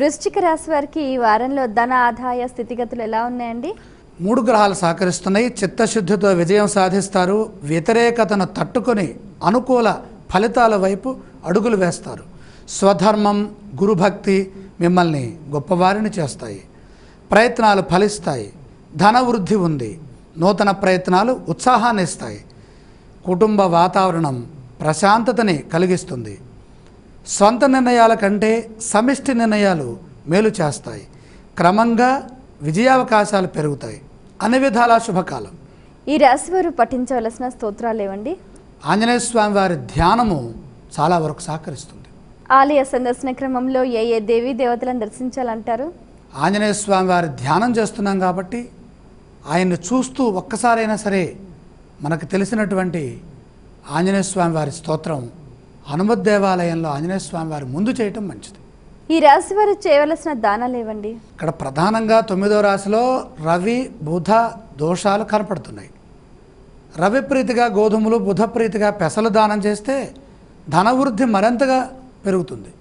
వృశ్చిక రాశి వారికి ఈ వారంలో ధన ఆదాయ స్థితిగతులు ఎలా ఉన్నాయండి? 3 గ్రహాలు సహకరిస్తున్నాయి. చిత్తశుద్ధితో విజయం సాధిస్తారు. వ్యతిరేకతను తట్టుకొని అనుకూల ఫలితాల వైపు అడుగులు వేస్తారు. స్వధర్మం, గురుభక్తి మిమ్మల్ని గొప్పవారిని చేస్తాయి. ప్రయత్నాలు ఫలిస్తాయి. ధన వృద్ధి ఉంది. నూతన ప్రయత్నాలు ఉత్సాహాన్ని ఇస్తాయి. కుటుంబ వాతావరణం ప్రశాంతతని కలిగిస్తుంది. స్వంత నిర్ణయాల కంటే సమిష్టి నిర్ణయాలు మేలు చేస్తాయి. క్రమంగా విజయావకాశాలు పెరుగుతాయి. అన్ని విధాల శుభకాలం. ఈ రాశి వారు పఠించవలసిన స్తోత్రాలు ఏవండి? ఆంజనేయ స్వామి వారి ధ్యానము చాలా వరకు సహకరిస్తుంది. ఆలయ సందర్శన క్రమంలో ఏ దేవీ దేవతలను దర్శించాలంటారు? ఆంజనేయ స్వామి వారి ధ్యానం చేస్తున్నాం కాబట్టి ఆయన్ని చూస్తూ ఒక్కసారైనా సరే మనకు తెలిసినటువంటి ఆంజనేయ స్వామి వారి స్తోత్రం హనుమత్ దేవాలయంలో ఆంజనేయ స్వామి వారి ముందు చేయటం మంచిది. ఈ రాశి వారు చేయవలసిన దానాలు ఏవండి? ఇక్కడ ప్రధానంగా 9వ రాశిలో రవి బుధ దోషాలు కనపడుతున్నాయి. రవి ప్రీతిగా గోధుమలు, బుధ ప్రీతిగా పెసలు దానం చేస్తే ధనవృద్ధి మరింతగా పెరుగుతుంది.